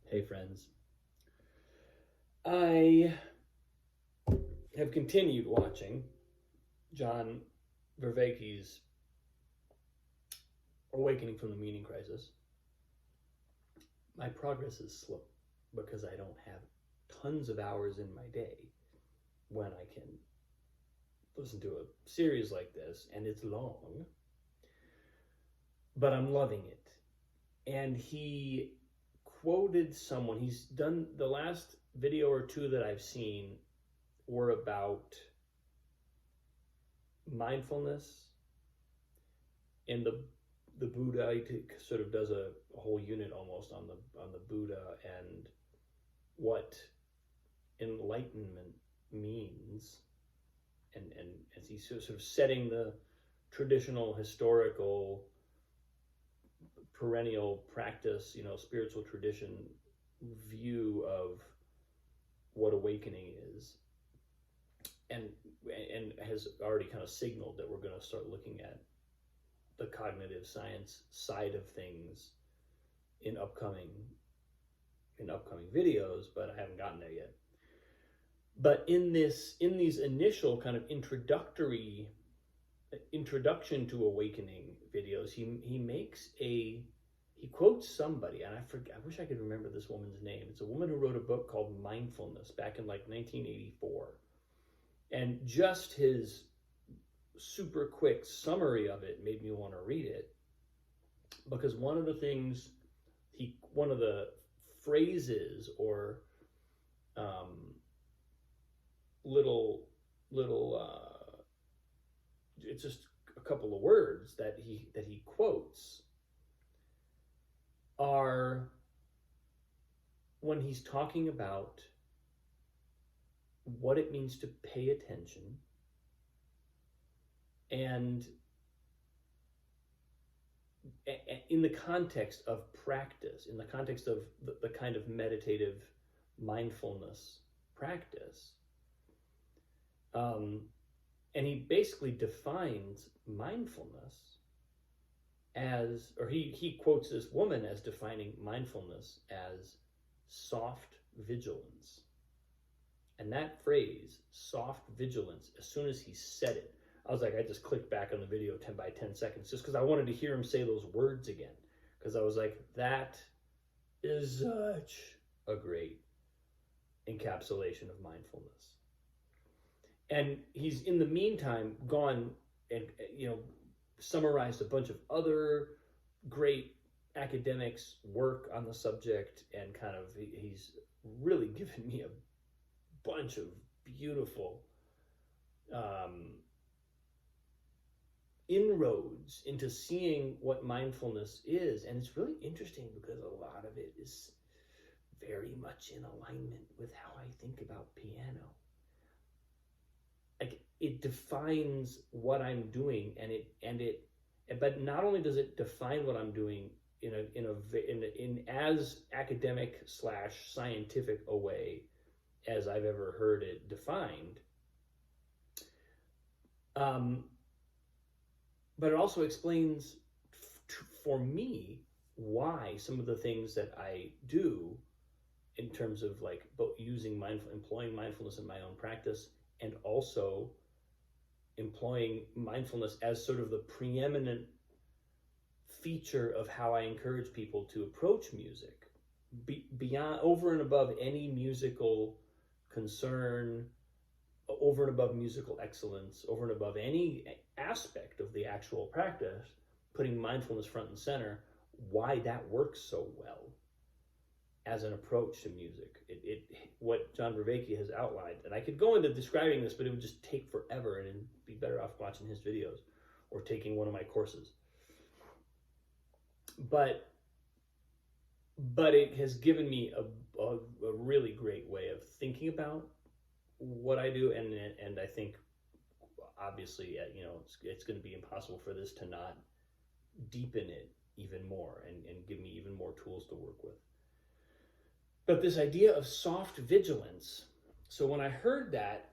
Hey friends, I have continued watching John Vervaeke's Awakening from the Meaning Crisis. My progress is slow because I don't have tons of hours in my day when I can listen to a series like this, and it's long, but I'm loving it. And he quoted someone, he's done the last video or two that I've seen were about mindfulness, and the Buddha. He sort of does a whole unit almost on the Buddha and what enlightenment means, and as he's sort of setting the traditional historical perennial practice, spiritual tradition view of what awakening is, and has already kind of signaled that we're going to start looking at the cognitive science side of things in upcoming videos, but I haven't gotten there yet. But in these initial kind of introduction to awakening videos, he quotes somebody, and I wish I could remember this woman's name. It's a woman who wrote a book called Mindfulness back in like 1984. And just his super quick summary of it made me want to read it, because one of the phrases or little it's just a couple of words that he quotes are when he's talking about what it means to pay attention, and in the context of practice, in the context of the kind of meditative mindfulness practice. And he basically defines mindfulness as, or he quotes this woman as defining mindfulness as soft vigilance. And that phrase, soft vigilance, as soon as he said it, I was like, I just clicked back on the video 10 by 10 seconds just because I wanted to hear him say those words again. Because I was like, that is such a great encapsulation of mindfulness. And he's in the meantime gone and summarized a bunch of other great academics' work on the subject, and kind of he's really given me a bunch of beautiful inroads into seeing what mindfulness is. And it's really interesting because a lot of it is very much in alignment with how I think about piano. Like, it defines what I'm doing, but not only does it define what I'm doing in as academic / scientific a way as I've ever heard it defined, but it also explains for me why some of the things that I do in terms of like employing mindfulness in my own practice, and also employing mindfulness as sort of the preeminent feature of how I encourage people to approach music, beyond, over and above any musical concern, over and above musical excellence, over and above any aspect of the actual practice, putting mindfulness front and center, why that works so well as an approach to music. What John Vervaeke has outlined, and I could go into describing this, but it would just take forever, and it'd be better off watching his videos or taking one of my courses. But it has given me a really great way of thinking about what I do, and I think obviously it's going to be impossible for this to not deepen it even more and give me even more tools to work with. But this idea of soft vigilance, so when I heard that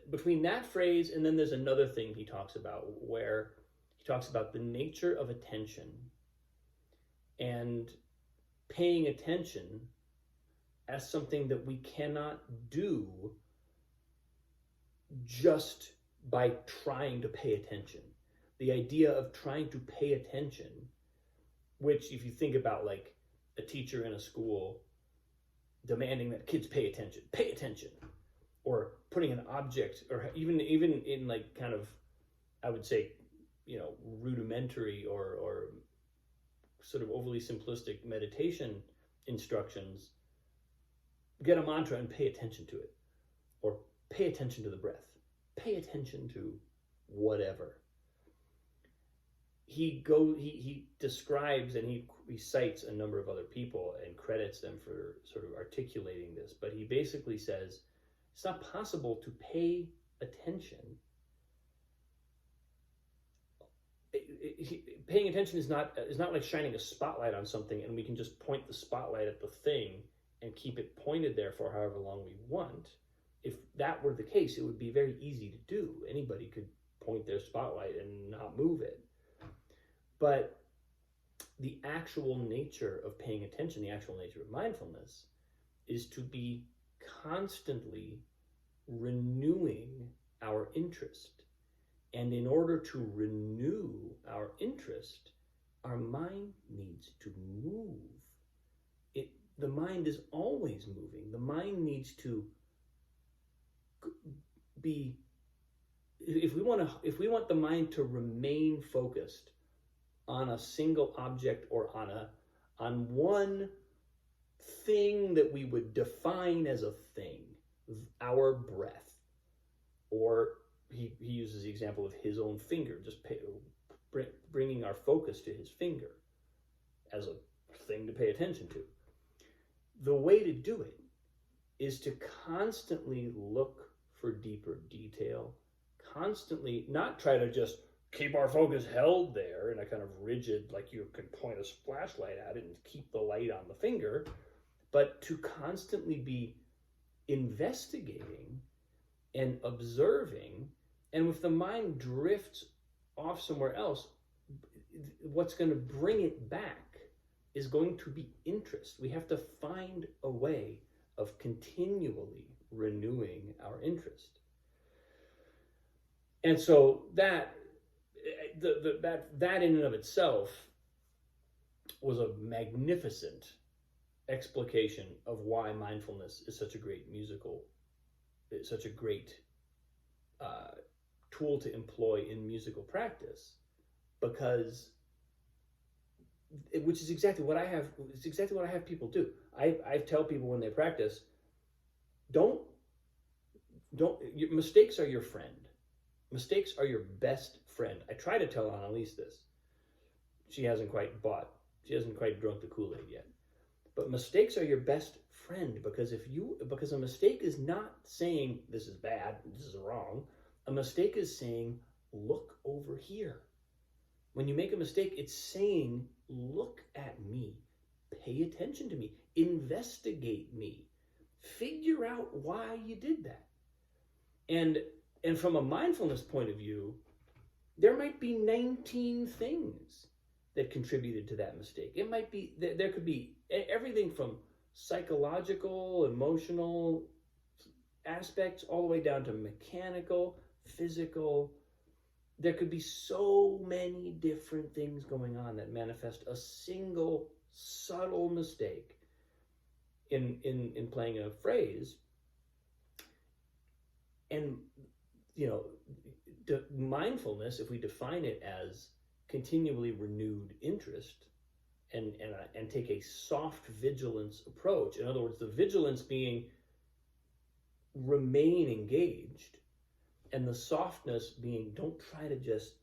between that phrase and then there's another thing he talks about, where he talks about the nature of attention and paying attention as something that we cannot do just by trying to pay attention. The idea of trying to pay attention, which if you think about like a teacher in a school demanding that kids pay attention, or putting an object, or even in like kind of, I would say, rudimentary or sort of overly simplistic meditation instructions, get a mantra and pay attention to it, or pay attention to the breath, pay attention to whatever. He describes, and he cites a number of other people and credits them for sort of articulating this, but he basically says it's not possible to pay attention. Paying attention is not like shining a spotlight on something and we can just point the spotlight at the thing and keep it pointed there for however long we want. If that were the case, it would be very easy to do. Anybody could point their spotlight and not move it. But the actual nature of paying attention, the actual nature of mindfulness, is to be constantly renewing our interest. And in order to renew our interest, our mind needs to move. The mind is always moving. The mind needs to be, if we want the mind to remain focused on a single object, or on one thing that we would define as a thing, our breath, or he uses the example of his own finger, just bringing our focus to his finger as a thing to pay attention to. The way to do it is to constantly look for deeper detail, constantly not try to just keep our focus held there in a kind of rigid, like you can point a flashlight at it and keep the light on the finger, but to constantly be investigating and observing. And if the mind drifts off somewhere else, what's going to bring it back is going to be interest. We have to find a way of continually renewing our interest. And so that in and of itself was a magnificent explication of why mindfulness is such a great tool to employ in musical practice, because which is exactly what I have. It's exactly what I have people do. I tell people when they practice, mistakes are your friend. Mistakes are your best friend. I try to tell Annalise this. She hasn't quite drunk the Kool-Aid yet. But mistakes are your best friend, because a mistake is not saying this is bad, this is wrong. A mistake is saying, look over here. When you make a mistake, it's saying, look at me, pay attention to me, investigate me, figure out why you did that. And from a mindfulness point of view, there might be 19 things that contributed to that mistake. It might be, there could be everything from psychological, emotional aspects, all the way down to mechanical, physical. There could be so many different things going on that manifest a single subtle mistake in playing a phrase. And mindfulness, if we define it as continually renewed interest and take a soft vigilance approach, in other words, the vigilance being remain engaged, and the softness being don't try to just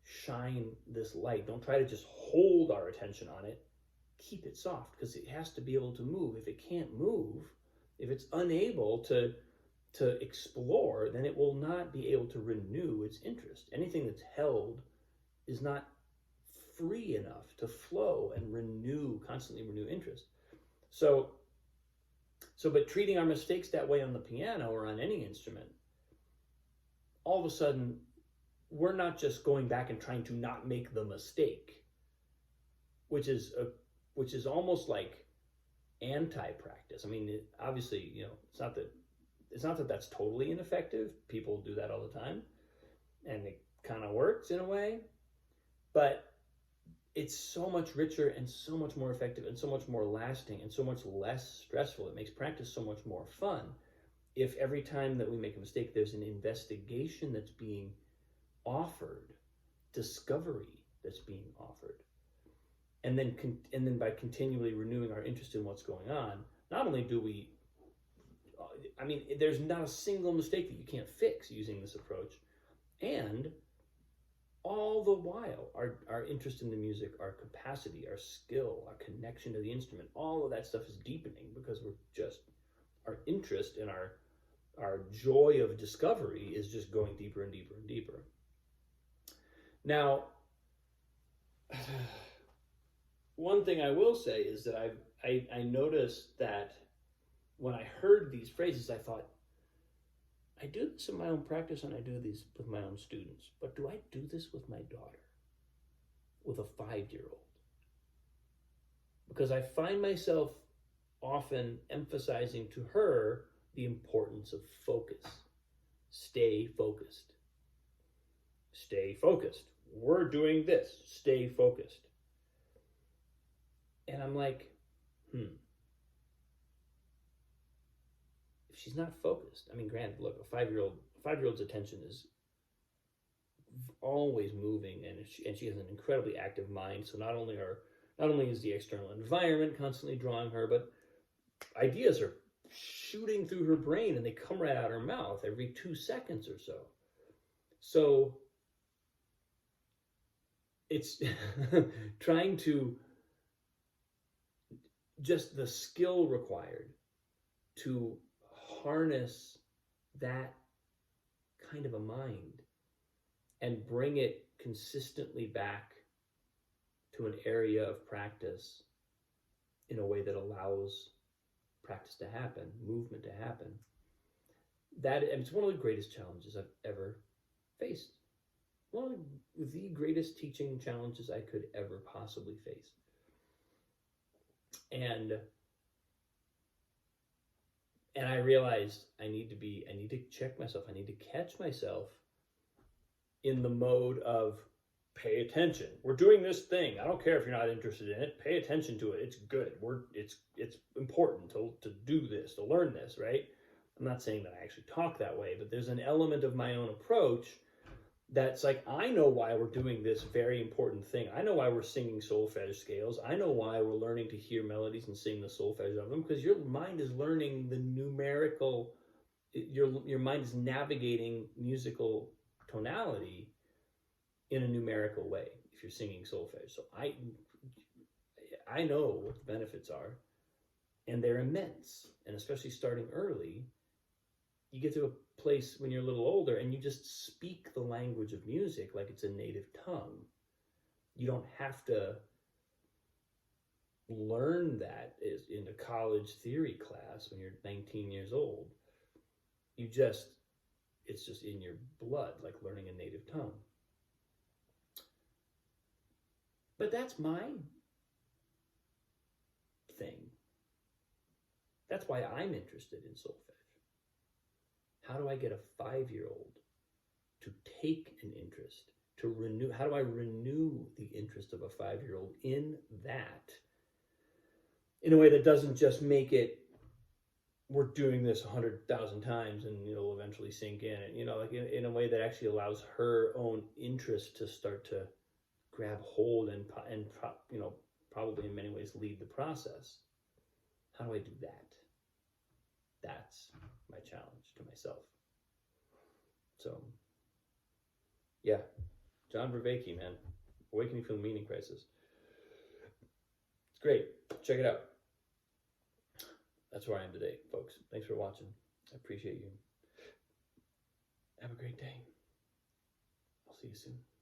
shine this light, don't try to just hold our attention on it, keep it soft, because it has to be able to move. If it can't move, if it's unable to explore, then it will not be able to renew its interest. Anything that's held is not free enough to flow and constantly renew interest. But treating our mistakes that way on the piano or on any instrument, all of a sudden, we're not just going back and trying to not make the mistake, which is which is almost like anti-practice. I mean, obviously, it's not that that's totally ineffective. People do that all the time, and it kind of works in a way, but it's so much richer and so much more effective and so much more lasting and so much less stressful. It makes practice so much more fun if every time that we make a mistake, there's an investigation that's being offered, discovery that's being offered. And then by continually renewing our interest in what's going on, not only do we, there's not a single mistake that you can't fix using this approach, and all the while, our interest in the music, our capacity, our skill, our connection to the instrument, all of that stuff is deepening because our interest and our joy of discovery is just going deeper and deeper and deeper. Now, one thing I will say is that I noticed that when I heard these phrases, I thought, I do this in my own practice and I do these with my own students, but do I do this with my daughter, with a 5-year-old? Because I find myself often emphasizing to her the importance of focus. Stay focused. Stay focused. We're doing this. Stay focused. And I'm like, if she's not focused, I mean, granted, look, a 5-year-old's attention is always moving, and she has an incredibly active mind. So not only is the external environment constantly drawing her, but ideas are shooting through her brain, and they come right out her mouth every 2 seconds or so. So it's trying to, just the skill required to harness that kind of a mind and bring it consistently back to an area of practice in a way that allows practice to happen, movement to happen. And it's one of the greatest challenges I've ever faced. One of the greatest teaching challenges I could ever possibly face. And I realized I need to check myself. I need to catch myself in the mode of pay attention. We're doing this thing. I don't care if you're not interested in it. Pay attention to it. It's good. It's important to do this, to learn this, right? I'm not saying that I actually talk that way, but there's an element of my own approach that's like, I know why we're doing this very important thing. I know why we're singing solfege scales. I know why we're learning to hear melodies and sing the solfege of them, because your mind is learning the numerical, your mind is navigating musical tonality in a numerical way if you're singing solfege. So I know what the benefits are, and they're immense. And especially starting early, you get to a place when you're a little older and you just speak the language of music like it's a native tongue. You don't have to learn that in a college theory class when you're 19 years old. It's just in your blood, like learning a native tongue. But that's my thing. That's why I'm interested in solfege. How do I get a 5-year-old to take an interest, to renew? How do I renew the interest of a 5-year-old in that, in a way that doesn't just make it, we're doing this 100,000 times and it'll eventually sink in, and like in a way that actually allows her own interest to start to grab hold and probably in many ways lead the process. How do I do that? That's my challenge to myself. So, yeah, John Vervaeke, man, Awakening from the Meaning Crisis. It's great. Check it out. That's where I am today, folks. Thanks for watching. I appreciate you. Have a great day. I'll see you soon.